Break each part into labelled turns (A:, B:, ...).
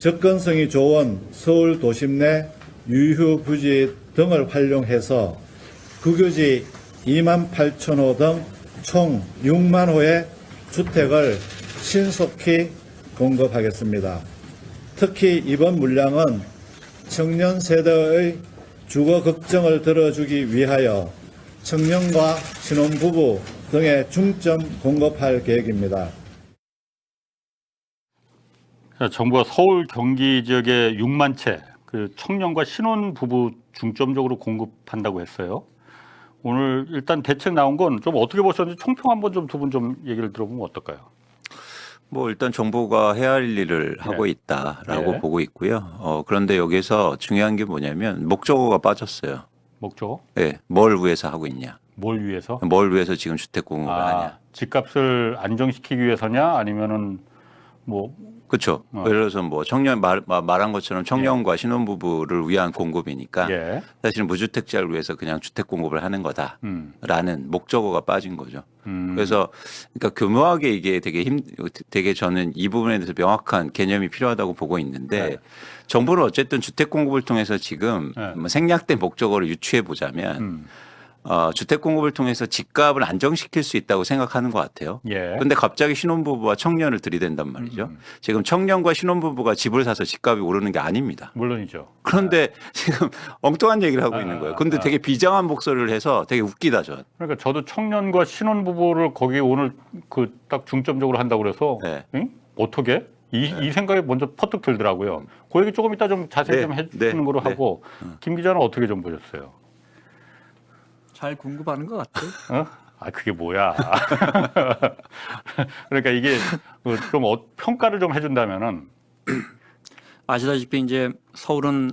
A: 접근성이 좋은 서울 도심 내 유휴 부지 등을 활용해서 국유지 2만 8천 호 등 총 6만 호의 주택을 신속히 공급하겠습니다. 특히 이번 물량은 청년 세대의 주거 걱정을 들어주기 위하여 청년과 신혼부부 등에 중점 공급할 계획입니다.
B: 정부가 서울 경기 지역에 6만 채 그 청년과 신혼 부부 중점적으로 공급한다고 했어요. 오늘 일단 대책 나온 건 좀 어떻게 보셨는지 총평 한번 좀 두 분 좀 얘기를 들어보면 어떨까요?
C: 뭐 일단 정부가 해야 할 일을 하고 있다라고
B: 네.
C: 보고 있고요. 그런데 여기서 중요한 게 뭐냐면 목적어가 빠졌어요.
B: 목적
C: 네, 뭘 위해서 하고 있냐?
B: 뭘 위해서?
C: 뭘 위해서 지금 주택 공급을 하냐?
B: 집값을 안정시키기 위해서냐 아니면은 뭐
C: 그렇죠. 예를 들어서 뭐 청년 말한 것처럼 청년과 신혼부부를 위한 공급이니까
B: 예.
C: 사실 무주택자를 위해서 그냥 주택 공급을 하는 거다라는 목적어가 빠진 거죠. 그래서 그러니까 교묘하게 이게 되게 저는 이 부분에 대해서 명확한 개념이 필요하다고 보고 있는데
B: 네.
C: 정부는 어쨌든 주택 공급을 통해서 지금
B: 네.
C: 뭐 생략된 목적어를 유추해 보자면 주택 공급을 통해서 집값을 안정시킬 수 있다고 생각하는 것 같아요.
B: 예.
C: 그런데 갑자기 신혼부부와 청년을 들이댄단 말이죠. 지금 청년과 신혼부부가 집을 사서 집값이 오르는 게 아닙니다.
B: 물론이죠.
C: 그런데 지금 엉뚱한 얘기를 하고 있는 거예요. 그런데 되게 비장한 목소리를 해서 되게 웃기다 저.
B: 그러니까 저도 청년과 신혼 부부를 거기 오늘 그 딱 중점적으로 한다고 그래서
C: 네.
B: 응? 어떻게? 이 생각이 먼저 퍼뜩 들더라고요. 그 얘기 조금 이따 좀 자세히
C: 네.
B: 좀 해주시는
C: 네.
B: 거로
C: 네.
B: 하고 김 기자는 어떻게 좀 보셨어요?
D: 잘 공급하는 것 같아요.
B: 어? 아 그게 뭐야? 그러니까 이게 좀 평가를 좀 해준다면은
D: 아시다시피 이제 서울은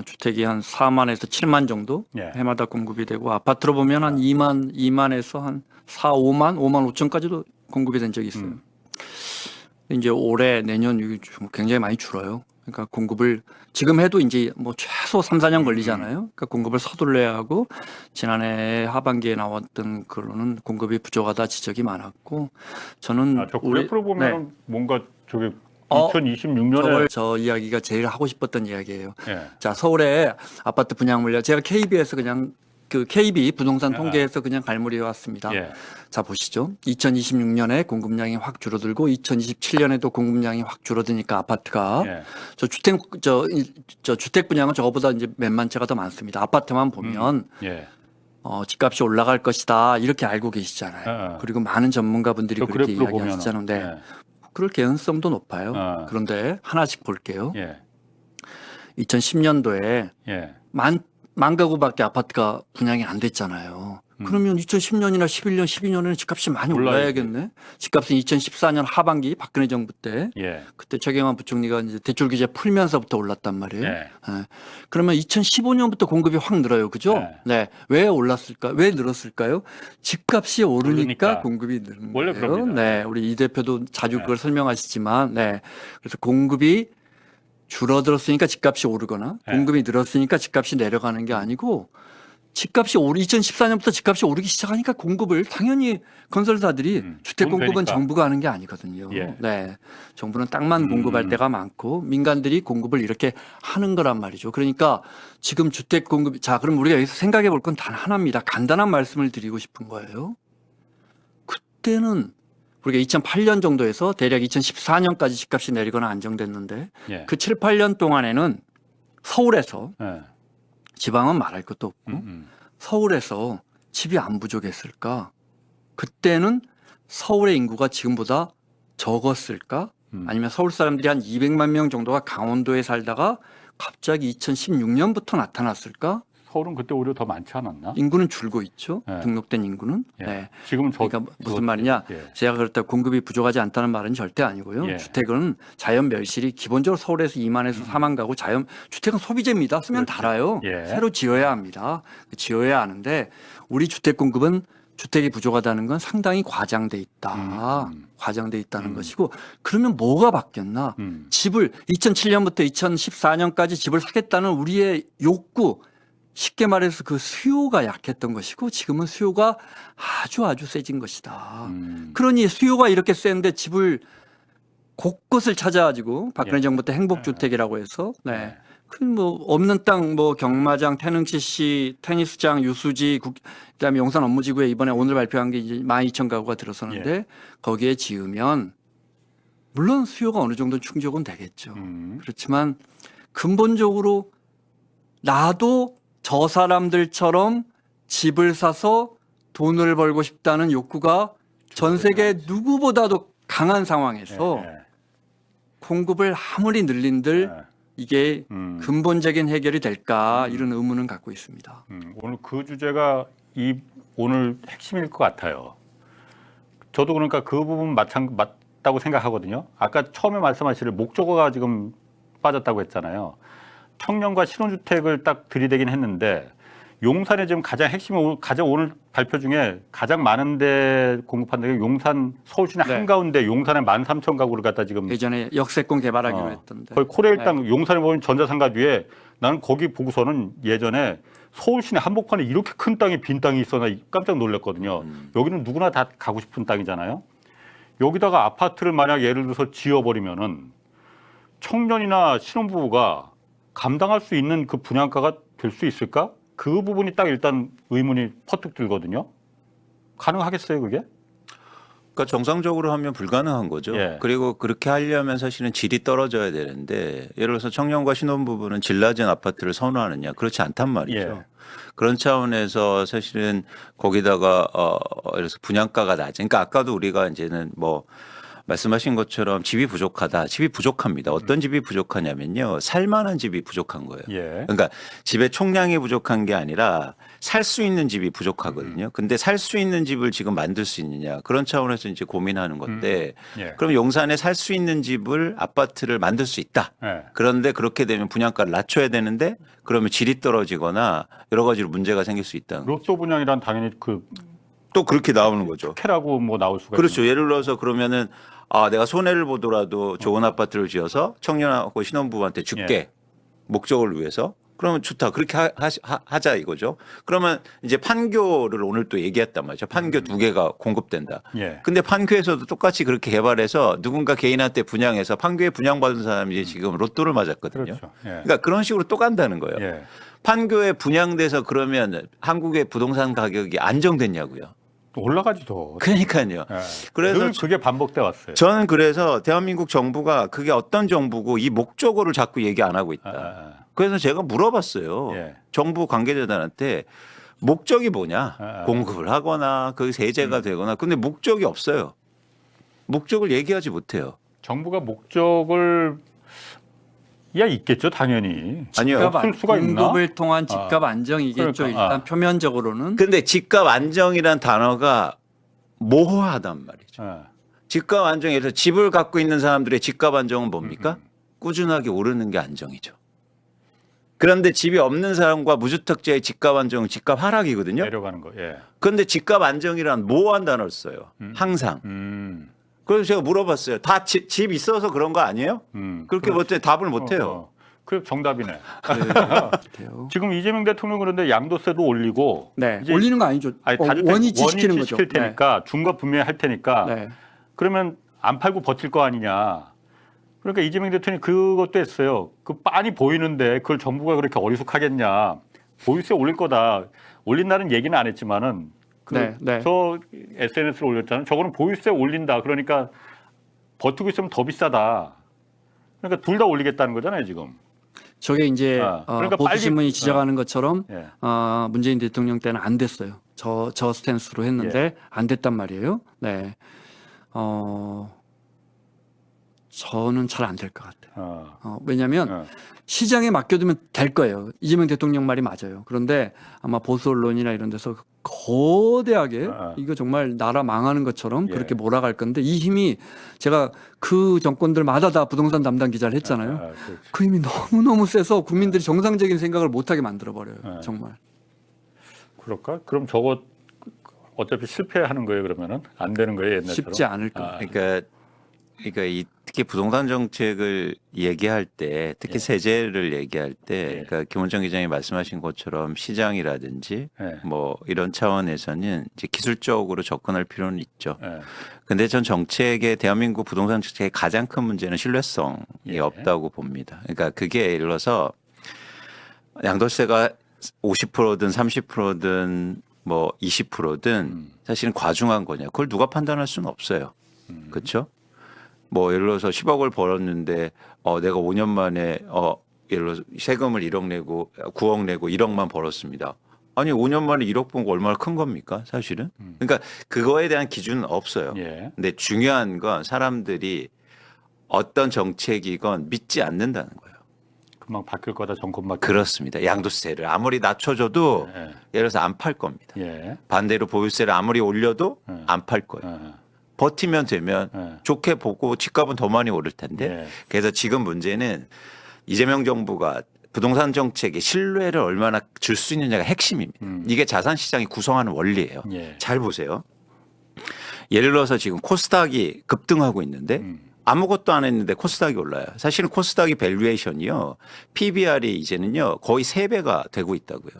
D: 주택이 한 4만에서 7만 정도
B: 예.
D: 해마다 공급이 되고 아파트로 보면 한 2만에서 한 5만 5천 까지도 공급이 된 적이 있어요. 이제 올해 내년 이게 굉장히 많이 줄어요. 그러니까 공급을 지금 해도 이제 뭐 최소 3, 4년 걸리잖아요. 그러니까 공급을 서둘러야 하고 지난해 하반기에 나왔던 그로는 공급이 부족하다 지적이 많았고 저는
B: 저 그래프로 보면 뭔가 저게
D: 어,
B: 2026년에
D: 저 이야기가 제일 하고 싶었던 이야기예요.
B: 예.
D: 자, 서울의 아파트 분양 물량 제가 KB에서 그냥 그 KB 부동산 통계에서 그냥 갈무리해 왔습니다.
B: 예.
D: 자, 보시죠. 2026년에 공급량이 확 줄어들고 2027년에도 공급량이 확 줄어드니까 아파트가
B: 예.
D: 저 주택 분양은 저거보다 이제 몇만 채가 더 많습니다. 아파트만 보면
B: 예.
D: 집값이 올라갈 것이다 이렇게 알고 계시잖아요. 그리고 많은 전문가분들이
B: 저
D: 그렇게
B: 그래프로
D: 이야기하시잖아요. 네.
B: 보면은
D: 그럴 개연성도 높아요. 그런데 하나씩 볼게요.
B: 예.
D: 2010년도에
B: 예.
D: 만 가구밖에 아파트가 분양이 안 됐잖아요. 그러면 2010년이나 11년, 12년에는 집값이 많이 올라야겠네. 집값은 2014년 하반기 박근혜 정부 때
B: 예.
D: 그때 최경환 부총리가 이제 대출 규제 풀면서부터 올랐단 말이에요.
B: 예.
D: 예. 그러면 2015년부터 공급이 확 늘어요. 그죠?
B: 네.
D: 네. 왜 올랐을까? 왜 늘었을까요? 집값이 오르니까
B: 오르니까.
D: 공급이 늘은
B: 원래
D: 거예요.
B: 그럽니다.
D: 네. 우리 이 대표도 자주 그걸 설명하시지만 네. 그래서 공급이 줄어들었으니까 집값이 오르거나
B: 네.
D: 공급이 늘었으니까 집값이 내려가는 게 아니고 집값이 2014년부터 집값이 오르기 시작하니까 공급을 당연히 건설사들이 주택
B: 돈
D: 공급은
B: 되니까.
D: 정부가 하는 게 아니거든요.
B: 예.
D: 네. 정부는 땅만 공급할 때가 많고 민간들이 공급을 이렇게 하는 거란 말이죠. 그러니까 지금 주택 공급 자, 그럼 우리가 여기서 생각해 볼 건 단 하나입니다. 간단한 말씀을 드리고 싶은 거예요. 그때는 우리가 2008년 정도에서 대략 2014년까지 집값이 내리거나 안정됐는데
B: 예.
D: 그 7, 8년 동안에는 서울에서
B: 예.
D: 지방은 말할 것도 없고 서울에서 집이 안 부족했을까? 그때는 서울의 인구가 지금보다 적었을까? 아니면 서울 사람들이 한 200만 명 정도가 강원도에 살다가 갑자기 2016년부터 나타났을까?
B: 서울은 그때 오히려 더 많지 않았나?
D: 인구는 줄고 있죠.
B: 네.
D: 등록된 인구는.
B: 예.
D: 네.
B: 지금은
D: 그러니까 무슨 말이냐?
B: 예.
D: 제가 그렇다고 공급이 부족하지 않다는 말은 절대 아니고요.
B: 예.
D: 주택은 자연 멸실이 기본적으로 서울에서 2만에서 4만 가구 주택은 소비재입니다. 쓰면
B: 그렇죠.
D: 달아요.
B: 예.
D: 새로 지어야 합니다. 지어야 하는데 우리 주택 공급은 주택이 부족하다는 건 상당히 과장돼 있다. 과장돼 있다는 것이고 그러면 뭐가 바뀌었나? 집을 2007년부터 2014년까지 집을 사겠다는 우리의 욕구 쉽게 말해서 그 수요가 약했던 것이고 지금은 수요가 아주 세진 것이다. 그러니 수요가 이렇게 센데 집을 곳곳을 찾아가지고 박근혜
B: 예.
D: 정부 때 행복주택이라고 해서 네.
B: 네.
D: 큰 뭐 없는 땅 뭐 경마장, 태능CC, 테니스장, 유수지, 그다음에 용산 업무지구에 이번에 오늘 발표한 게 이제 12,000가구가 들어서는데
B: 예.
D: 거기에 지으면 물론 수요가 어느 정도 충족은 되겠죠. 그렇지만 근본적으로 나도 저 사람들처럼 집을 사서 돈을 벌고 싶다는 욕구가 전 세계 누구보다도 강한 상황에서
B: 예.
D: 공급을 아무리 늘린들
B: 예.
D: 이게 근본적인 해결이 될까 이런 의문은 갖고 있습니다.
B: 오늘 그 주제가 오늘 핵심일 것 같아요. 저도 그러니까 그 부분 맞다고 생각하거든요. 아까 처음에 말씀하실 목조거가 지금 빠졌다고 했잖아요. 청년과 신혼주택을 딱 들이대긴 했는데 용산에 지금 가장 핵심이 가장 오늘 발표 중에 가장 많은 데 공급한다는 게 용산 서울시내
D: 네.
B: 한가운데 용산에 13,000가구를 갖다 지금
D: 예전에 역세권 개발하기로 했던데.
B: 거의 코레일 땅 용산에 보면 전자상가 뒤에 나는 거기 보고서는 예전에 서울시내 한복판에 이렇게 큰 땅이 빈 땅이 있어나 깜짝 놀랐거든요. 여기는 누구나 다 가고 싶은 땅이잖아요. 여기다가 아파트를 만약 예를 들어서 지어버리면은 청년이나 신혼부부가 감당할 수 있는 그 분양가가 될 수 있을까? 그 부분이 딱 일단 의문이 퍼뜩 들거든요. 가능하겠어요, 그게?
C: 그러니까 정상적으로 하면 불가능한 거죠.
B: 예.
C: 그리고 그렇게 하려면 사실은 질이 떨어져야 되는데 예를 들어서 청년과 신혼부부는 질 낮은 아파트를 선호하느냐 그렇지 않단 말이죠.
B: 예.
C: 그런 차원에서 사실은 거기다가 예를 들어서 분양가가 낮은 그러니까 아까도 우리가 이제는 뭐 말씀하신 것처럼 집이 부족하다. 집이 부족합니다. 어떤 집이 부족하냐면요. 살만한 집이 부족한 거예요.
B: 예.
C: 그러니까 집의 총량이 부족한 게 아니라 살 수 있는 집이 부족하거든요. 근데 살 수 있는 집을 지금 만들 수 있느냐. 그런 차원에서 이제 고민하는 건데
B: 예.
C: 그럼 용산에 살 수 있는 집을 아파트를 만들 수 있다.
B: 예.
C: 그런데 그렇게 되면 분양가를 낮춰야 되는데 그러면 질이 떨어지거나 여러 가지로 문제가 생길 수 있다는 거죠.
B: 로또 분양이란 당연히 그
C: 또 그렇게 나오는 거죠.
B: 캐라고 뭐 나올 수가
C: 그렇죠.
B: 있는
C: 예를 들어서 그러면은 내가 손해를 보더라도 좋은 아파트를 지어서 청년하고 신혼부부한테 줄게.
B: 예.
C: 목적을 위해서. 그러면 좋다. 그렇게 하자 이거죠. 그러면 이제 판교를 오늘 또 얘기했단 말이죠. 판교 2개가 공급된다.
B: 예.
C: 근데 판교에서도 똑같이 그렇게 개발해서 누군가 개인한테 분양해서 판교에 분양받은 사람이 지금 로또를 맞았거든요.
B: 그렇죠. 예.
C: 그러니까 그런 식으로 또 간다는 거예요.
B: 예.
C: 판교에 분양돼서 그러면 한국의 부동산 가격이 안정됐냐고요.
B: 또 올라가지 더.
C: 그러니까요.
B: 예.
C: 그래서
B: 늘 그게 반복돼 왔어요.
C: 저는 그래서 대한민국 정부가 그게 어떤 정부고 이 목적어를 자꾸 얘기 안 하고 있다. 그래서 제가 물어봤어요.
B: 예.
C: 정부 관계자들한테 목적이 뭐냐. 공급을 하거나 그 세제가 되거나. 근데 목적이 없어요. 목적을 얘기하지 못해요.
B: 정부가 목적을 있겠죠, 당연히.
C: 아니요.
B: 없을 수가 있나?
D: 공급을 통한 집값 안정이겠죠.
B: 그러니까,
D: 일단 표면적으로는.
C: 근데 집값 안정이란 단어가 모호하단 말이죠.
B: 예.
C: 집값 안정에서 집을 갖고 있는 사람들의 집값 안정은 뭡니까? 꾸준하게 오르는 게 안정이죠. 그런데 집이 없는 사람과 무주택자의 집값 안정은 집값 하락이거든요.
B: 내려가는 거. 예.
C: 그런데 집값 안정이란 모호한 단어를 써요. 항상. 그래서 제가 물어봤어요. 다 집 있어서 그런 거 아니에요? 그렇게 못해 답을 못 해요.
B: 그 정답이네.
D: 같아요.
B: 지금 이재명 대통령 그런데 양도세도 올리고
D: 네.
B: 이제
D: 올리는 거 아니죠.
B: 다주택
D: 원위치시키는 거죠.
B: 시킬 테니까 중과 분명히 할 테니까
D: 네.
B: 그러면 안 팔고 버틸 거 아니냐. 그러니까 이재명 대통령이 그것도 했어요. 그 빤히 보이는데 그걸 정부가 그렇게 어리숙하겠냐. 보유세 올릴 거다. 올린다는 얘기는 안 했지만은 저 SNS를 올렸잖아요. 저거는 보유세 올린다. 그러니까 버티고 있으면 더 비싸다. 그러니까 둘 다 올리겠다는 거잖아요, 지금.
D: 저게 이제
B: 그러니까
D: 보수신문이
B: 빨리-
D: 지적하는 것처럼
B: 예.
D: 문재인 대통령 때는 안 됐어요. 저 스탠스로 했는데 안 됐단 말이에요. 네. 저는 잘 안 될 것 같아요. 왜냐하면 시장에 맡겨두면 될 거예요. 이재명 대통령 말이 맞아요. 그런데 아마 보수 언론이나 이런 데서 거대하게 이거 정말 나라 망하는 것처럼 그렇게 몰아갈 건데 이 힘이 제가 그 정권들마다 다 부동산 담당 기자를 했잖아요. 그 힘이 너무너무 세서 국민들이 정상적인 생각을 못하게 만들어버려요. 정말.
B: 그럴까? 그럼 저거 어차피 실패하는 거예요, 그러면은? 안 되는 거예요, 옛날처럼?
D: 쉽지 않을 거예요.
C: 그러니까 그러니까 특히 부동산 정책을 얘기할 때, 특히 세제를 얘기할 때, 그러니까 김원정 기장이 말씀하신 것처럼 시장이라든지
B: 네.
C: 뭐 이런 차원에서는 이제 기술적으로 접근할 필요는 있죠.
B: 네.
C: 근데 전 정책의 대한민국 부동산 정책의 가장 큰 문제는 신뢰성이
B: 예.
C: 없다고 봅니다. 그러니까 그게 예를 들어서 양도세가 50%든 30%든 뭐 20%든 사실은 과중한 거냐. 그걸 누가 판단할 수는 없어요. 그렇죠? 뭐 예를 들어서 10억을 벌었는데 내가 5년 만에 예를 들어서 세금을 1억 내고 9억 내고 1억만 벌었습니다. 아니 5년 만에 1억 번 거 얼마나 큰 겁니까 사실은? 그러니까 그거에 대한 기준은 없어요.
B: 예.
C: 근데 중요한 건 사람들이 어떤 정책이건 믿지 않는다는 거예요.
B: 금방 바뀔 거다 정권
C: 그렇습니다. 양도세를 아무리 낮춰줘도
B: 예.
C: 예를 들어서 안 팔 겁니다.
B: 예.
C: 반대로 보유세를 아무리 올려도 안 팔 거예요.
B: 예.
C: 버티면 되면
B: 예.
C: 좋게 보고 집값은 더 많이 오를 텐데
B: 예.
C: 그래서 지금 문제는 이재명 정부가 부동산 정책에 신뢰를 얼마나 줄 수 있느냐가 핵심입니다. 이게 자산 시장이 구성하는 원리예요.
B: 예.
C: 잘 보세요. 예를 들어서 지금 코스닥이 급등하고 있는데 아무것도 안 했는데 코스닥이 올라요. 사실은 코스닥이 밸류에이션이요. PBR이 이제는요 거의 3배가 되고 있다고요.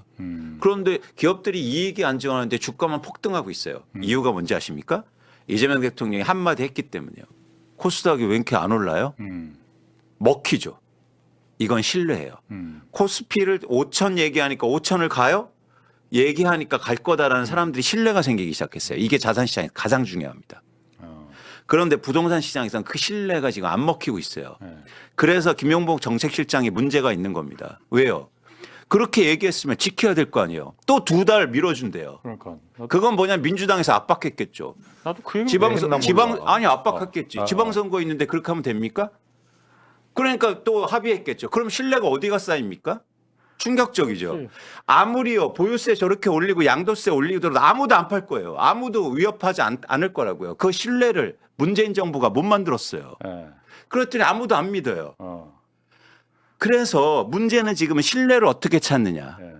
C: 그런데 기업들이 이익이 안 증가하는데 주가만 폭등하고 있어요. 이유가 뭔지 아십니까? 이재명 대통령이 한마디 했기 때문이에요. 코스닥이 왜 이렇게 안 올라요? 먹히죠. 이건 신뢰예요. 코스피를 5천 얘기하니까 5천을 가요? 얘기하니까 갈 거다라는 사람들이 신뢰가 생기기 시작했어요. 이게 자산시장에 가장 중요합니다. 그런데 부동산 시장에서는 그 신뢰가 지금 안 먹히고 있어요. 그래서 김용복 정책실장이 문제가 있는 겁니다. 왜요? 그렇게 얘기했으면 지켜야 될 거 아니에요. 또 2달 밀어준대요.
B: 그러니까
C: 그건 뭐냐 민주당에서 압박했겠죠.
B: 나도 그 얘기
C: 아니 압박했겠지. 지방선거 있는데 그렇게 하면 됩니까? 그러니까 또 합의했겠죠. 그럼 신뢰가 어디가 쌓입니까? 충격적이죠.
B: 그렇지.
C: 아무리요 보유세 저렇게 올리고 양도세 올리더라도 아무도 안 팔 거예요. 아무도 위협하지 않을 거라고요. 그 신뢰를 문재인 정부가 못 만들었어요.
B: 예.
C: 그랬더니 아무도 안 믿어요. 그래서 문제는 지금은 신뢰를 어떻게 찾느냐.
B: 예.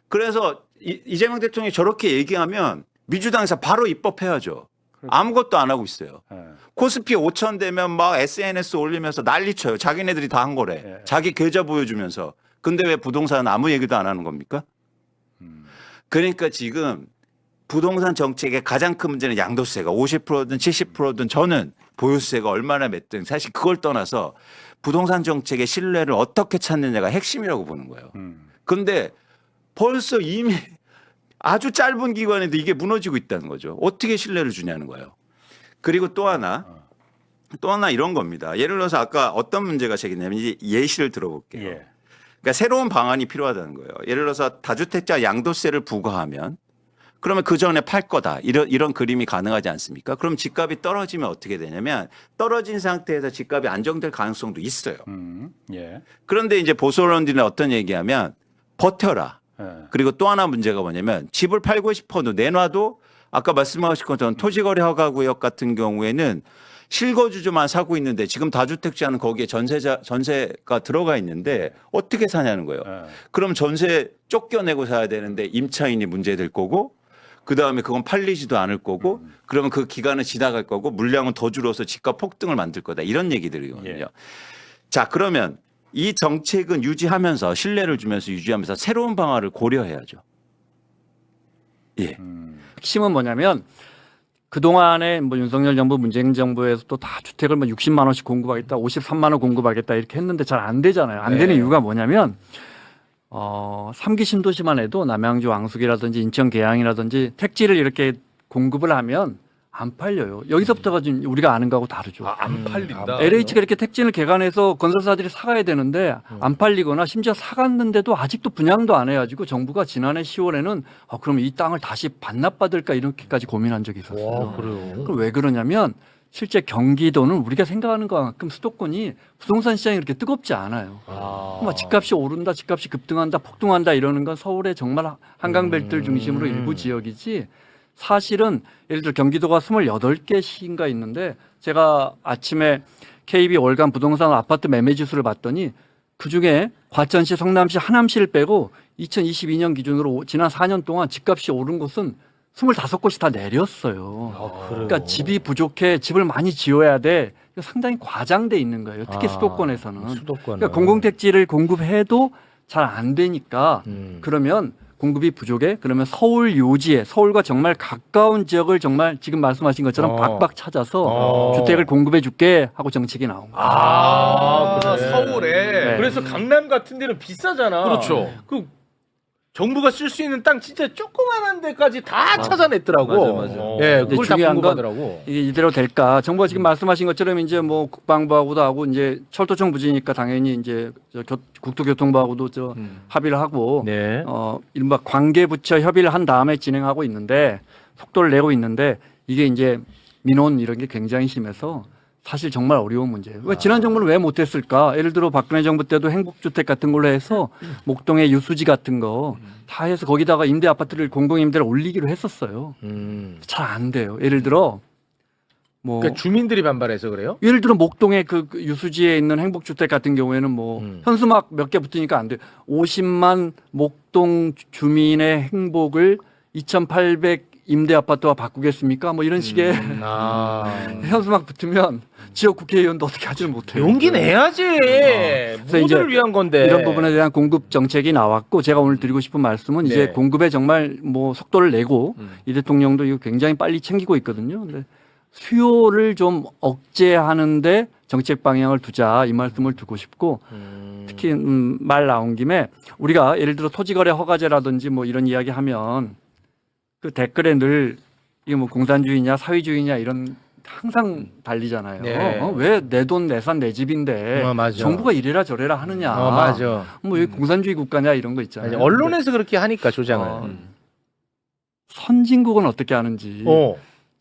C: 그래서 이재명 대통령이 저렇게 얘기하면 민주당에서 바로 입법해야죠. 아무것도 안 하고 있어요.
B: 예.
C: 코스피 5천 되면 막 SNS 올리면서 난리쳐요. 자기네들이 다 한 거래.
B: 예.
C: 자기 계좌 보여주면서. 근데 왜 부동산은 아무 얘기도 안 하는 겁니까? 그러니까 지금 부동산 정책의 가장 큰 문제는 양도세가 50%든 70%든 저는 보유세가 얼마나 맺든 사실 그걸 떠나서 부동산 정책의 신뢰를 어떻게 찾느냐가 핵심이라고 보는 거예요. 그런데 벌써 이미 아주 짧은 기간에도 이게 무너지고 있다는 거죠. 어떻게 신뢰를 주냐는 거예요. 그리고 또 하나 이런 겁니다. 예를 들어서 아까 어떤 문제가 제기냐면 이제 예시를 들어볼게요.
B: 예.
C: 그러니까 새로운 방안이 필요하다는 거예요. 예를 들어서 다주택자 양도세를 부과하면 그러면 그 전에 팔 거다. 이런 그림이 가능하지 않습니까? 그럼 집값이 떨어지면 어떻게 되냐면 떨어진 상태에서 집값이 안정될 가능성도 있어요.
B: 예.
C: 그런데 이제 보수 언론들은 어떤 얘기하면 버텨라.
B: 예.
C: 그리고 또 하나 문제가 뭐냐면 집을 팔고 싶어도 내놔도 아까 말씀하신 것처럼 토지거래 허가구역 같은 경우에는 실거주주만 사고 있는데 지금 다주택자는 거기에 전세가 들어가 있는데 어떻게 사냐는 거예요.
B: 예.
C: 그럼 전세 쫓겨내고 사야 되는데 임차인이 문제될 거고 그다음에 그건 팔리지도 않을 거고 그러면 그 기간은 지나갈 거고 물량은 더 줄어서 집값 폭등을 만들 거다. 이런 얘기들이거든요.
B: 예.
C: 자, 그러면 이 정책은 유지하면서 신뢰를 주면서 유지하면서 새로운 방안을 고려해야죠. 예.
D: 핵심은 뭐냐면 그동안에 뭐 윤석열 정부, 문재인 정부에서도 다 주택을 뭐 60만 원씩 공급하겠다, 53만 원 공급하겠다 이렇게 했는데 잘 안 되잖아요. 안 되는 이유가 뭐냐면 3기 신도시만 해도 남양주 왕숙이라든지 인천 계양이라든지 택지를 이렇게 공급을 하면 안 팔려요. 여기서부터가 지금 우리가 아는 거하고 다르죠.
E: 안 팔린다.
D: LH가 이렇게 택지를 개간해서 건설사들이 사가야 되는데 안 팔리거나 심지어 사갔는데도 아직도 분양도 안 해가지고 정부가 지난해 10월에는 그럼 이 땅을 다시 반납받을까 이렇게까지 고민한 적이 있었어요.
E: 와, 그래요.
D: 그럼 왜 그러냐면 실제 경기도는 우리가 생각하는 것만큼 수도권이 부동산 시장이 그렇게 뜨겁지 않아요. 막 집값이 오른다, 집값이 급등한다, 폭등한다 이러는 건 서울의 정말 한강벨트를 중심으로 일부 지역이지 사실은 예를 들어 경기도가 28개 시인가 있는데 제가 아침에 KB 월간 부동산 아파트 매매 지수를 봤더니 그중에 과천시, 성남시, 하남시를 빼고 2022년 기준으로 지난 4년 동안 집값이 오른 곳은 25곳이 다 내렸어요. 그러니까 집이 부족해 집을 많이 지어야 돼. 이거 상당히 과장돼 있는 거예요. 특히 수도권에서는. 그러니까 공공택지를 공급해도 잘 안 되니까 그러면 공급이 부족해? 그러면 서울 요지에 서울과 정말 가까운 지역을 정말 지금 말씀하신 것처럼 박박 찾아서 주택을 공급해 줄게 하고 정책이 나온 거예요.
E: 서울에.
D: 네.
E: 그래서 강남 같은 데는 비싸잖아.
F: 그렇죠.
E: 그 정부가 쓸 수 있는 땅 진짜 조그만한 데까지 다 찾아냈더라고.
F: 맞아.
E: 예,
D: 근데
E: 그걸 다
D: 중요한 건
E: 공급하더라고.
D: 이게 이대로 될까? 정부가 지금 말씀하신 것처럼 이제 뭐 국방부하고도 하고 이제 철도청 부지니까 당연히 이제 국토교통부하고도 합의를 하고
E: 네.
D: 이른바 관계부처 협의를 한 다음에 진행하고 있는데 속도를 내고 있는데 이게 이제 민원 이런 게 굉장히 심해서 사실 정말 어려운 문제예요. 왜 지난 정부는 왜 못했을까? 예를 들어 박근혜 정부 때도 행복주택 같은 걸로 해서 목동의 유수지 같은 거 다 해서 거기다가 임대 아파트를 공공임대를 올리기로 했었어요. 잘 안 돼요. 예를 들어 뭐
E: 그러니까 주민들이 반발해서 그래요?
D: 예를 들어 목동의 그 유수지에 있는 행복주택 같은 경우에는 뭐 현수막 몇 개 붙으니까 안 돼. 50만 목동 주민의 행복을 2,800 임대 아파트와 바꾸겠습니까? 뭐 이런 식의 현수막 붙으면 지역 국회의원도 어떻게 하지를 못해요.
E: 용기 내야지.
D: 그래서 이제
E: 모두를 위한 건데.
D: 이런 부분에 대한 공급 정책이 나왔고 제가 오늘 드리고 싶은 말씀은 이제
E: 네.
D: 공급에 정말 뭐 속도를 내고 이 대통령도 이거 굉장히 빨리 챙기고 있거든요. 근데 수요를 좀 억제하는데 정책 방향을 두자 이 말씀을 두고 싶고 특히 말 나온 김에 우리가 예를 들어 토지거래 허가제라든지 뭐 이런 이야기 하면 그 댓글에 늘 이게 뭐 공산주의냐 사회주의냐 이런 항상 달리잖아요.
E: 네.
D: 왜 내 돈 내 산 내 집인데
E: 맞아.
D: 정부가 이래라 저래라 하느냐.
E: 맞아.
D: 뭐 여기 공산주의 국가냐 이런 거 있잖아요.
E: 언론에서 그렇게 하니까 조장을.
D: 선진국은 어떻게 하는지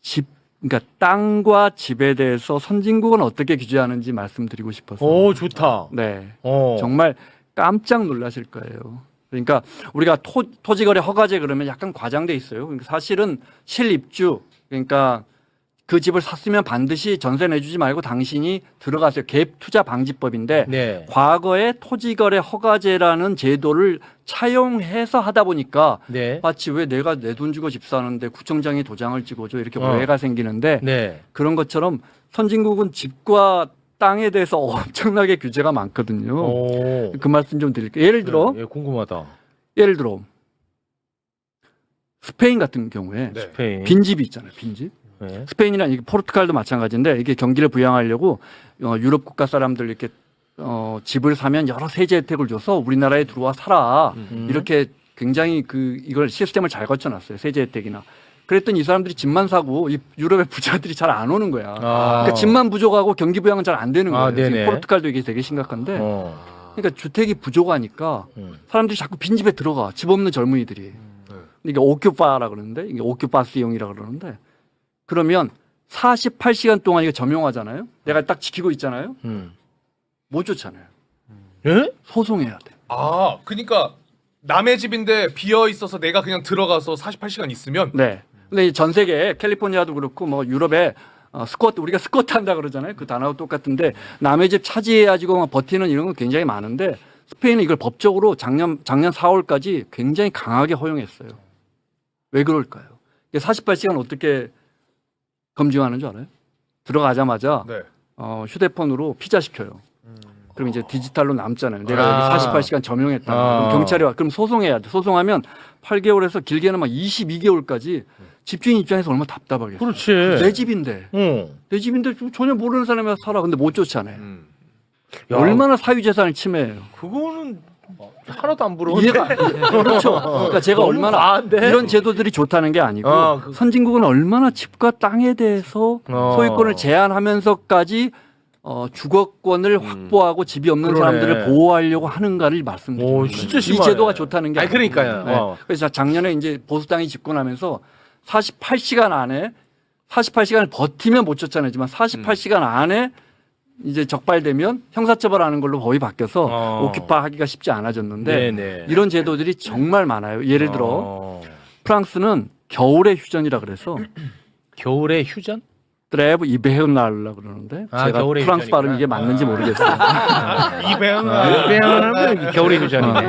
D: 집 그러니까 땅과 집에 대해서 선진국은 어떻게 규제하는지 말씀드리고 싶어서.
E: 오, 좋다.
D: 네. 정말 깜짝 놀라실 거예요. 그러니까 우리가 토지거래 허가제 그러면 약간 과장돼 있어요. 그러니까 사실은 실입주 그러니까 그 집을 샀으면 반드시 전세 내주지 말고 당신이 들어가세요. 갭 투자 방지법인데
E: 네.
D: 과거에 토지거래 허가제라는 제도를 차용해서 하다 보니까
E: 네.
D: 마치 왜 내가 내 돈 주고 집 사는데 구청장이 도장을 찍어줘 이렇게 오해가 생기는데
E: 네.
D: 그런 것처럼 선진국은 집과 땅에 대해서 엄청나게 규제가 많거든요. 그 말씀 좀 드릴게요. 예를 들어
E: 궁금하다.
D: 예를 들어 스페인 같은 경우에
E: 스페인.
D: 빈집이 있잖아요. 빈집.
E: 네.
D: 스페인이나 이게 포르투갈도 마찬가지인데 이게 경기를 부양하려고 유럽 국가 사람들 이렇게 집을 사면 여러 세제 혜택을 줘서 우리나라에 들어와 살아 이렇게 굉장히 이걸 시스템을 잘 거쳐놨어요. 세제 혜택이나. 그랬더니 이 사람들이 집만 사고 이 유럽의 부자들이 잘 안 오는 거야. 그러니까 집만 부족하고 경기 부양은 잘 안 되는 거예요. 지금 포르투갈도 이게 되게 심각한데. 그러니까 주택이 부족하니까 사람들이 자꾸 빈집에 들어가. 집 없는 젊은이들이. 이게 오큐파라 그러는데 이게 오큐파시용이라 그러는데 그러면 48시간 동안 이거 점용하잖아요. 내가 딱 지키고 있잖아요. 못 쫓잖아요.
E: 예?
D: 소송해야 돼.
F: 아, 그러니까 남의 집인데 비어 있어서 내가 그냥 들어가서 48시간 있으면
D: 네. 근데 전 세계 캘리포니아도 그렇고 뭐 유럽에 스쿼트 우리가 스쿼트 한다 그러잖아요. 그 단어가 똑같은데 남의 집 차지해가지고 버티는 이런 건 굉장히 많은데 스페인은 이걸 법적으로 작년 4월까지 굉장히 강하게 허용했어요. 왜 그럴까요? 48시간 어떻게 검증하는 줄 알아요? 들어가자마자
F: 네.
D: 휴대폰으로 피자 시켜요. 그럼 이제 디지털로 남잖아요. 내가 여기 48시간 점용했다. 그럼 경찰이 와. 그럼 소송해야 돼. 소송하면 8개월에서 길게는 막 22개월까지 집주인 입장에서 얼마나 답답하겠어요.
E: 그렇지.
D: 내 집인데. 내 집인데 전혀 모르는 사람이 와서 살아. 근데 못 쫓아내.
E: 야,
D: 얼마나 사유재산을 침해해요.
E: 그거는 하나도 안 부러운데.
D: 이해가 안 돼요. 그렇죠. 그러니까 제가
E: 너무
D: 얼마나
E: 과한데?
D: 이런 제도들이 좋다는 게 아니고 선진국은 얼마나 집과 땅에 대해서 소유권을 제한하면서까지 주거권을 확보하고 집이 없는 사람들을 보호하려고 하는가를 말씀드리는 거예요.
E: 진짜
D: 이
E: 심하네.
D: 제도가 좋다는 게
E: 아니,
D: 아니고.
E: 그러니까요.
D: 네. 그래서 작년에 이제 보수당이 집권하면서 48시간 안에 48시간을 버티면 못 쫓아내지만 48시간 안에 이제 적발되면 형사처벌하는 걸로 법이 바뀌어서 오큐파 하기가 쉽지 않아졌는데
E: 네네.
D: 이런 제도들이 정말 많아요. 예를 들어 프랑스는 겨울의 휴전이라 그래서
E: 겨울의 휴전?
D: 트레브 이베흐날라 그러는데 제가
E: 겨울의
D: 프랑스
E: 휴전이구나.
D: 발음 이게 맞는지 모르겠어요.
E: 이베하는 겨울의 휴전이네.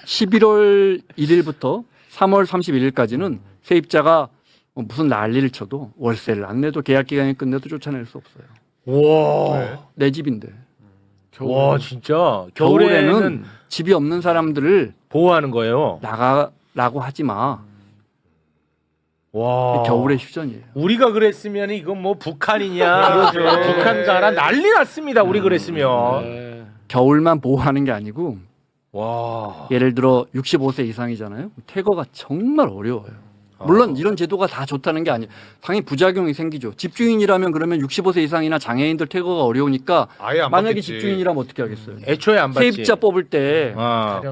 D: 11월 1일부터 3월 31일까지는 세입자가 무슨 난리를 쳐도 월세를 안 내도 계약 기간이 끝내도 쫓아낼 수 없어요.
E: 와.
D: 내 집인데.
E: 와 진짜
D: 겨울에는
E: 겨울에는
D: 집이 없는 사람들을
E: 보호하는 거예요.
D: 나가라고 하지 마.
E: 와.
D: 겨울의 휴전이에요.
E: 우리가 그랬으면 이건 뭐 북한이냐, 북한 가라 난리 났습니다. 우리 그랬으면.
D: 겨울만 보호하는 게 아니고
E: 와.
D: 예를 들어 65세 이상이잖아요. 퇴거가 정말 어려워요. 물론 이런 제도가 다 좋다는 게 아니에요. 당연히 부작용이 생기죠. 집주인이라면 그러면 65세 이상이나 장애인들 퇴거가 어려우니까
F: 아예 안
D: 만약에
F: 받겠지.
D: 집주인이라면 어떻게 하겠어요?
E: 애초에 안 받지.
D: 세입자 뽑을 때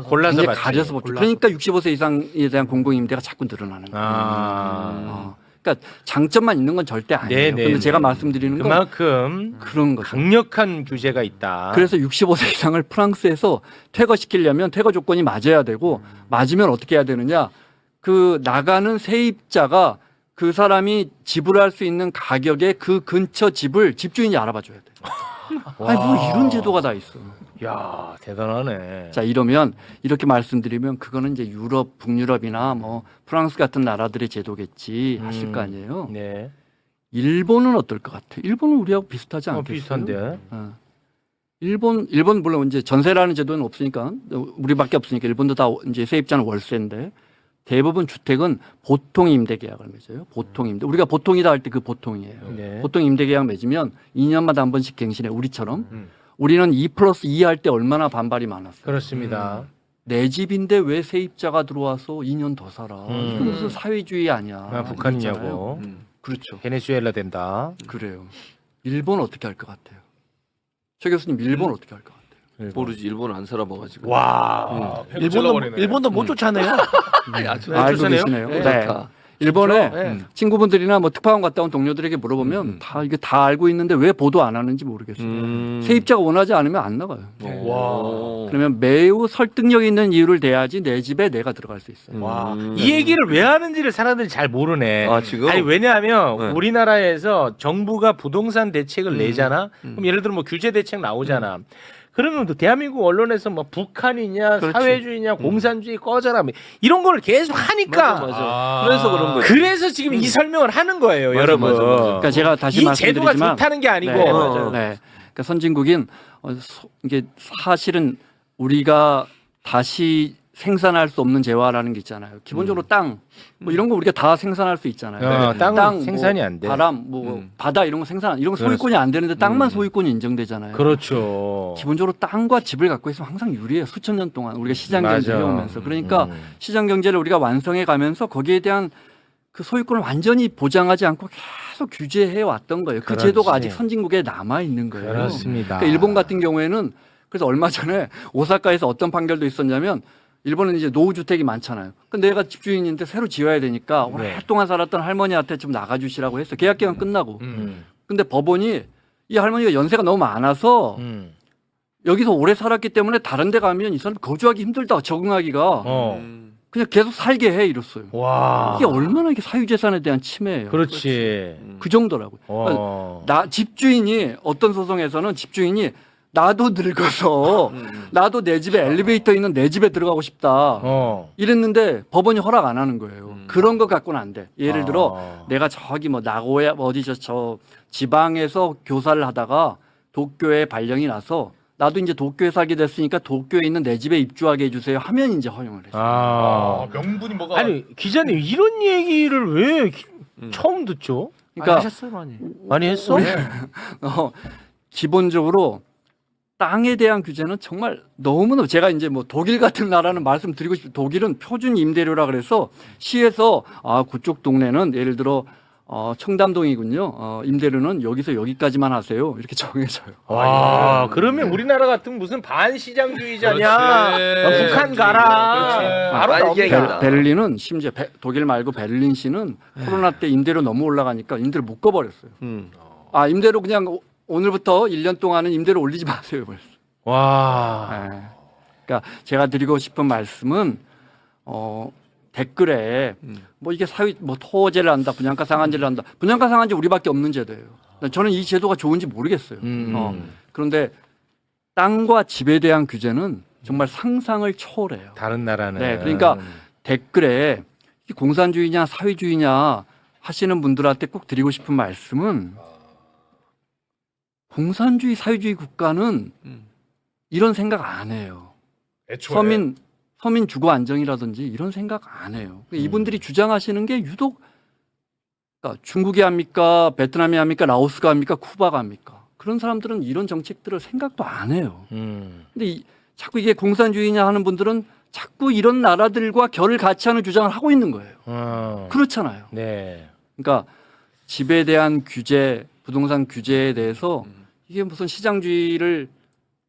E: 골라서
D: 이제
E: 받지.
D: 가려서 뽑죠. 그러니까 65세 이상에 대한 공공임대가 자꾸 늘어나는 거예요. 그러니까 장점만 있는 건 절대 아니에요.
E: 네,
D: 근데 제가 말씀드리는 건
E: 그만큼
D: 그런 거죠.
E: 강력한 규제가 있다.
D: 그래서 65세 이상을 프랑스에서 퇴거시키려면 퇴거 조건이 맞아야 되고 맞으면 어떻게 해야 되느냐? 그 나가는 세입자가 그 사람이 지불할 수 있는 가격의 그 근처 집을 집주인이 알아봐 줘야 돼. 아니 뭐 이런 제도가 다 있어.
E: 야 대단하네.
D: 자 이러면 이렇게 말씀드리면 그거는 이제 유럽, 북유럽이나 뭐 프랑스 같은 나라들의 제도겠지 하실 거 아니에요.
E: 네.
D: 일본은 어떨 것 같아? 일본은 우리하고 비슷하지 않겠어요?
E: 비슷한데.
D: 일본 물론 이제 전세라는 제도는 없으니까 우리밖에 없으니까 일본도 다 이제 세입자는 월세인데 대부분 주택은 보통 임대 계약을 맺어요. 보통 임대. 우리가 보통이다 할 때 그 보통이에요.
E: 네.
D: 보통 임대 계약 맺으면 2년마다 한 번씩 갱신해. 우리처럼. 우리는 2+2 할 때 얼마나 반발이 많았어요.
E: 그렇습니다.
D: 내 집인데 왜 세입자가 들어와서 2년 더 살아? 이거 무슨 사회주의 아니야?
E: 북한이냐고.
D: 그렇죠.
E: 베네수엘라 된다.
D: 그래요. 일본 어떻게 할 것 같아요? 최 교수님 일본 어떻게 할 것 같아요?
G: 모르지 일본 안 살아봐가지고.
E: 와.
F: 일본도
E: 못 쫓아내요.
D: 알고 계시네요.
G: 네.
D: 네. 일본에 친구분들이나 뭐 특파원 갔다 온 동료들에게 물어보면 다 이게 다 알고 있는데 왜 보도 안 하는지 모르겠어요. 세입자가 원하지 않으면 안 나가요.
E: 와.
D: 그러면 매우 설득력 있는 이유를 대야지 내 집에 내가 들어갈 수 있어요.
E: 와. 이 얘기를 왜 하는지를 사람들이 잘 모르네.
G: 아, 지금?
E: 아니 왜냐하면
G: 네.
E: 우리나라에서 정부가 부동산 대책을 내잖아. 그럼 예를 들어 뭐 규제 대책 나오잖아. 그러면 또 대한민국 언론에서 뭐 북한이냐
D: 그렇지.
E: 사회주의냐 공산주의 꺼져라 뭐 이런 걸 계속 하니까
G: 맞아. 그래서 그런 거지.
E: 그래서 지금 이 설명을 하는 거예요,
G: 맞아,
E: 여러분.
G: 맞아, 맞아.
D: 그러니까 제가 다시
E: 이 제도가
D: 말씀드리지만
E: 좋다는 게 아니고
D: 네, 네. 그러니까 선진국인 이게 사실은 우리가 다시 생산할 수 없는 재화라는 게 있잖아요. 기본적으로 땅, 뭐 이런 거 우리가 다 생산할 수 있잖아요.
E: 땅은
D: 땅,
E: 생산이
D: 뭐
E: 안 돼.
D: 바람, 뭐 바다 이런 거 생산, 이런 거 소유권이 안 되는데 땅만 소유권이 인정되잖아요.
E: 그렇죠.
D: 기본적으로 땅과 집을 갖고 있으면 항상 유리해요. 수천 년 동안 우리가 시장 경제
E: 맞아.
D: 해오면서 그러니까 시장 경제를 우리가 완성해 가면서 거기에 대한 그 소유권을 완전히 보장하지 않고 계속 규제해 왔던 거예요. 그
E: 그렇지.
D: 제도가 아직 선진국에 남아 있는 거예요.
E: 그렇습니다.
D: 그러니까 일본 같은 경우에는 그래서 얼마 전에 오사카에서 어떤 판결도 있었냐면 일본은 이제 노후주택이 많잖아요. 근데 내가 집주인인데 새로 지어야 되니까 오랫동안 살았던 할머니한테 좀 나가주시라고 했어. 계약기간 끝나고. 근데 법원이 이 할머니가 연세가 너무 많아서 여기서 오래 살았기 때문에 다른 데 가면 이 사람 거주하기 힘들다. 적응하기가. 그냥 계속 살게 해 이랬어요.
E: 와.
D: 이게 얼마나 이게 사유재산에 대한 침해예요.
E: 그렇지.
D: 그 정도라고요. 나 집주인이 어떤 소송에서는 집주인이 나도 늙어서 나도 내 집에 엘리베이터 있는 내 집에 들어가고 싶다. 이랬는데 법원이 허락 안 하는 거예요. 그런 거 갖고는 안 돼. 예를 들어 내가 저기 뭐 나고야 어디 저 지방에서 교사를 하다가 도쿄에 발령이 나서 나도 이제 도쿄에 살게 됐으니까 도쿄에 있는 내 집에 입주하게 해주세요 하면 이제 허용을 해요.
F: 명분이 뭐가
E: 아니 기자님 이런 얘기를 왜 처음 듣죠?
D: 그러니까
G: 하셨어요 많이.
E: 많이 했어?
D: 기본적으로 땅에 대한 규제는 정말 너무나 제가 이제 뭐 독일 같은 나라는 말씀드리고 싶어요. 독일은 표준 임대료라 그래서 시에서 그쪽 동네는 예를 들어 청담동이군요. 임대료는 여기서 여기까지만 하세요. 이렇게 정해져요.
E: 와, 그러면 우리나라 같은 무슨 반시장주의자냐?
F: 그렇지.
E: 북한 가라.
F: 그렇지.
E: 바로 나옵니다.
D: 베를린은 심지어 독일 말고 베를린시는 코로나 때 임대료 너무 올라가니까 임대료 묶어버렸어요. 임대료 그냥 오늘부터 1년 동안은 임대료 올리지 마세요. 벌써.
E: 와.
D: 네. 그러니까 제가 드리고 싶은 말씀은 댓글에 뭐 이게 뭐 토지를 한다, 분양가 상한제를 한다. 분양가 상한제 우리밖에 없는 제도예요. 저는 이 제도가 좋은지 모르겠어요. 그런데 땅과 집에 대한 규제는 정말 상상을 초월해요.
E: 다른 나라는.
D: 네, 그러니까 댓글에 이 공산주의냐 사회주의냐 하시는 분들한테 꼭 드리고 싶은 말씀은 공산주의 사회주의 국가는 이런 생각 안 해요.
F: 애초에.
D: 서민 주거 안정이라든지 이런 생각 안 해요. 이분들이 주장하시는 게 유독 그러니까 중국이 합니까? 베트남이 합니까? 라오스가 합니까? 쿠바가 합니까? 그런 사람들은 이런 정책들을 생각도 안 해요. 근데 자꾸 이게 공산주의냐 하는 분들은 자꾸 이런 나라들과 결을 같이 하는 주장을 하고 있는 거예요. 그렇잖아요.
E: 네.
D: 그러니까 집에 대한 규제, 부동산 규제에 대해서 이게 무슨 시장주의를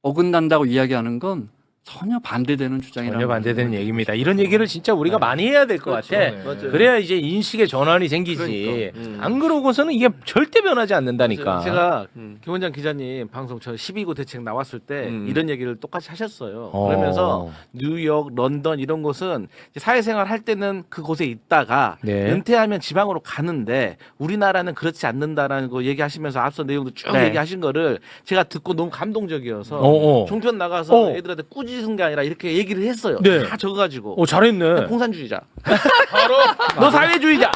D: 어긋난다고 이야기하는 건 전혀 반대되는 주장이라는
E: 전혀 반대되는
D: 거죠.
E: 얘기입니다. 이런 얘기를 진짜 우리가 많이 해야 될 것
G: 그렇죠.
E: 같아.
G: 네. 맞아요.
E: 그래야 이제 인식의 전환이 생기지.
G: 그러니까.
E: 안 그러고서는 이게 절대 변하지 않는다니까.
H: 제가 김원장 기자님 방송 저 12구 대책 나왔을 때 이런 얘기를 똑같이 하셨어요.
E: 어.
H: 그러면서 뉴욕, 런던 이런 곳은 이제 사회생활 할 때는 그곳에 있다가
E: 네.
H: 은퇴하면 지방으로 가는데 우리나라는 그렇지 않는다라는 거 얘기하시면서 앞서 내용도 쭉
D: 네.
H: 얘기하신 거를 제가 듣고 너무 감동적이어서
E: 어.
H: 종편 나가서
E: 어.
H: 애들한테 꾸짖은 게 아니라 이렇게 얘기를 했어요.
E: 네.
H: 다 적어가지고.
E: 잘했네.
H: 공산주의자. 너 사회주의자.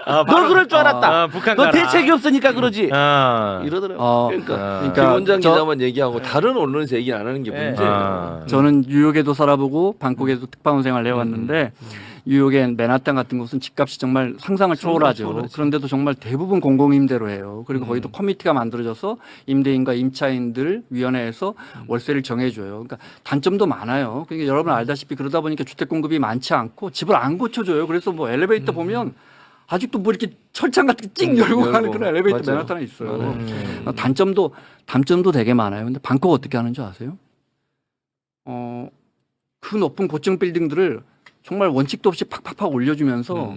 H: 너 그럴 줄 알았다.
E: 북한
H: 너
E: 가라.
H: 대책이 없으니까 그러지. 이러더라고요.
G: 그러니까
D: 그러니까
G: 김원장
D: 저-
G: 기자만 얘기하고 다른 언론에서 얘기 안 하는 게
H: 네.
G: 문제예요.
D: 저는 뉴욕에도 살아보고 방콕에도 특파원 생활을 해왔는데 뉴욕의 맨하탄 같은 곳은 집값이 정말 상상을 초월하죠.
H: 초월하지.
D: 그런데도 정말 대부분 공공임대로 해요. 그리고 거기도 커미티가 만들어져서 임대인과 임차인들 위원회에서 월세를 정해줘요. 그러니까 단점도 많아요. 그러니까 여러분 알다시피 그러다 보니까 주택 공급이 많지 않고 집을 안 고쳐줘요. 그래서 뭐 엘리베이터 보면 아직도 뭐 이렇게 철창 같은 게 찍 열고 가는
G: 열고.
D: 그런 엘리베이터
G: 맞아요.
D: 맨하탄에 있어요.
G: 맞아요.
D: 단점도 되게 많아요. 근데 방콕 어떻게 하는 줄 아세요? 그 높은 고층 빌딩들을 정말 원칙도 없이 팍팍팍 올려주면서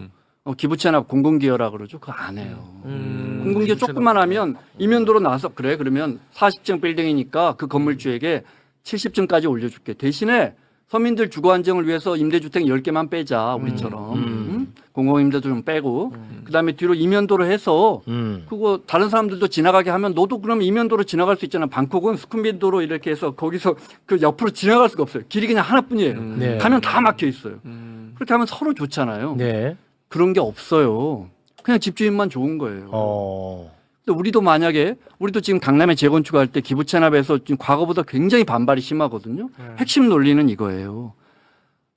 D: 기부채납 공공기여라 그러죠. 그거 안 해요. 공공기여 조금만 하면 이면도로 나와서 그래 그러면 40층 빌딩이니까 그 건물주에게 70층까지 올려줄게. 대신에 서민들 주거 안정을 위해서 임대주택 10개만 빼자 우리처럼 공공임대도 좀 빼고 그다음에 뒤로 이면도로 해서 그거 다른 사람들도 지나가게 하면 너도 그럼 이면도로 지나갈 수 있잖아. 방콕은 스쿰빈도로 이렇게 해서 거기서 그 옆으로 지나갈 수가 없어요. 길이 그냥 하나뿐이에요.
E: 네.
D: 가면 다 막혀 있어요. 그렇게 하면 서로 좋잖아요.
E: 네.
D: 그런 게 없어요. 그냥 집주인만 좋은 거예요. 근데 우리도 지금 강남에 재건축할 때 기부 체납에서 지금 과거보다 굉장히 반발이 심하거든요. 핵심 논리는 이거예요.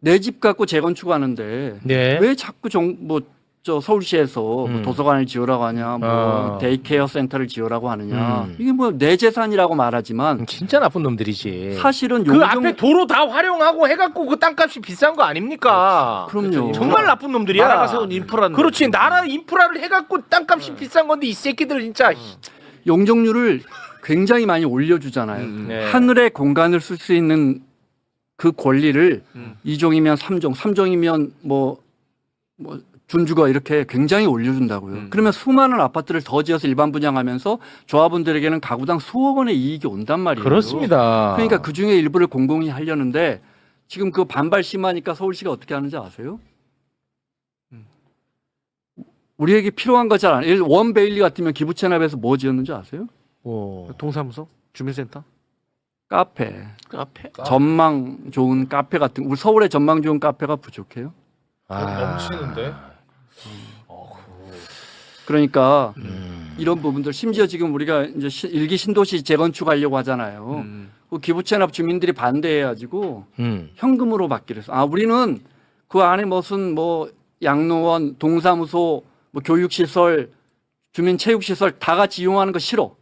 D: 내 집 갖고 재건축하는데
E: 네.
D: 왜 자꾸 서울시에서 뭐 도서관을 지으라고 하냐, 뭐 데이케어 센터를 지으라고 하느냐. 이게 뭐 내 재산이라고 말하지만
E: 진짜 나쁜 놈들이지.
D: 사실은
E: 그 앞에 도로 다 활용하고 해갖고 그 땅값이 비싼 거 아닙니까?
D: 그럼요.
E: 정말 나쁜 놈들이야.
H: 나라가 세운 인프라는.
E: 그렇지. 나라 인프라를 해갖고 땅값이 비싼 건데 이 새끼들 진짜.
D: 용적률을 굉장히 많이 올려주잖아요.
E: 네.
D: 하늘의 공간을 쓸 수 있는 그 권리를 2종이면 3종, 3종이면 뭐 준주거 이렇게 굉장히 올려준다고요. 그러면 수많은 아파트를 더 지어서 일반 분양하면서 조합원들에게는 가구당 수억 원의 이익이 온단 말이에요.
E: 그렇습니다.
D: 그러니까 그 중에 일부를 공공이 하려는데 지금 그 반발 심하니까 서울시가 어떻게 하는지 아세요? 우리에게 필요한 거 잘 안. 원 베일리 같으면 기부 체납에서 뭐 지었는지 아세요?
H: 동사무소, 주민센터,
D: 카페.
H: 카페.
D: 전망 좋은 카페 같은. 우리 서울에 전망 좋은 카페가 부족해요.
F: 넘치는데.
D: 그러니까 이런 부분들 심지어 지금 우리가 이제 일기 신도시 재건축하려고 하잖아요. 그 기부채납 주민들이 반대해가지고 현금으로 받기로 했어. 우리는 그 안에 무슨 뭐 양로원, 동사무소, 뭐 교육시설, 주민체육시설 다 같이 이용하는 거 싫어.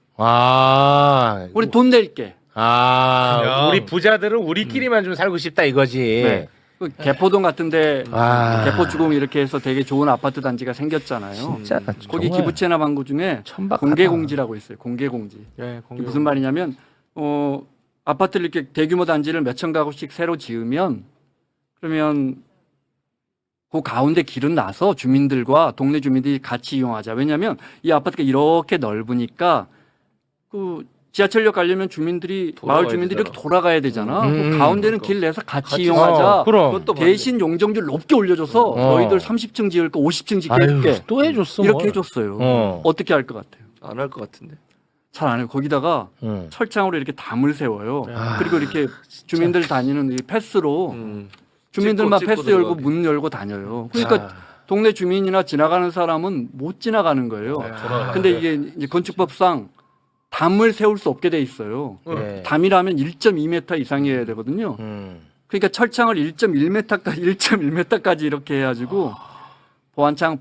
D: 우리 돈 낼게.
F: 그냥.
E: 우리 부자들은 우리끼리만 좀 살고 싶다 이거지.
D: 네. 그 개포동 같은데
E: 아.
D: 개포주공 이렇게 해서 되게 좋은 아파트 단지가 생겼잖아요.
E: 진짜
D: 거기
E: 정말
D: 기부채납 한 거 중에
E: 천박하다.
D: 공개공지라고 있어요. 공개공지.
H: 네,
D: 그게 무슨 말이냐면 아파트를 이렇게 대규모 단지를 몇천 가구씩 새로 지으면 그러면 그 가운데 길은 나서 주민들과 동네 주민들이 같이 이용하자. 왜냐하면 이 아파트가 이렇게 넓으니까 그 지하철역 가려면 주민들이 마을 주민들이 이렇게 돌아가야 되잖아. 그 가운데는 길 내서 같이 이용하자.
E: 그럼
G: 그것도
D: 대신 용적률 높게 올려줘서 너희들 30층 지을 거 50층 짓게 해줄게.
E: 또 해줬어.
D: 이렇게
E: 뭘.
D: 해줬어요. 어떻게 할 것 같아요?
G: 안 할 것 같은데.
D: 잘 안 해요. 거기다가 철창으로 이렇게 담을 세워요. 그리고 이렇게 주민들 다니는 이 패스로 주민들만
G: 찍고
D: 패스 열고
G: 들어가게.
D: 문 열고 다녀요. 그러니까 동네 주민이나 지나가는 사람은 못 지나가는 거예요. 근데 이게 이제 건축법상 담을 세울 수 없게 돼 있어요.
E: 네.
D: 담이라면 1.2m 이상이어야 되거든요. 그러니까 철창을 1.1m까지 이렇게 해가지고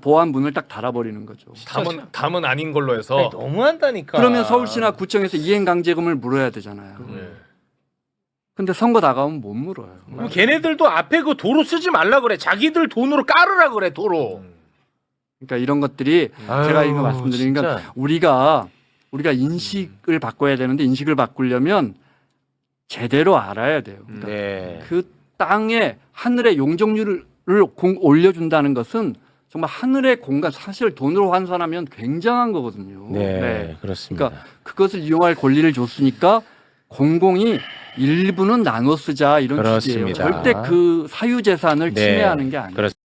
D: 보안 문을 딱 달아버리는 거죠.
F: 담은 아닌 걸로 해서.
E: 아니, 너무한다니까.
D: 그러면 서울시나 구청에서 이행강제금을 물어야 되잖아요. 근데 선거 다가오면 못 물어요.
E: 그럼 걔네들도 앞에 그 도로 쓰지 말라 그래. 자기들 돈으로 깔으라 그래 도로.
D: 그러니까 이런 것들이 제가 이거 말씀드리니까 우리가 인식을 바꿔야 되는데 인식을 바꾸려면 제대로 알아야 돼요. 그러니까
E: 네.
D: 그 땅에 하늘의 용적률을 올려준다는 것은 정말 하늘의 공간, 사실 돈으로 환산하면 굉장한 거거든요.
E: 네, 그렇습니다.
D: 그러니까 그것을 이용할 권리를 줬으니까 공공이 일부는 나눠 쓰자 이런 취지예요.
E: 그렇습니다.
D: 절대 그 사유재산을
E: 네.
D: 침해하는 게 아니에요.
E: 그렇습니다.